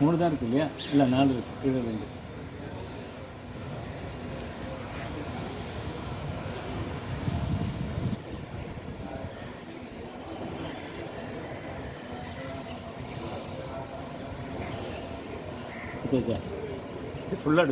3 தான் இருக்கு இல்லையா? இல்லை 4 இருக்கு. கீழே 2. இது ஃபுல்லாக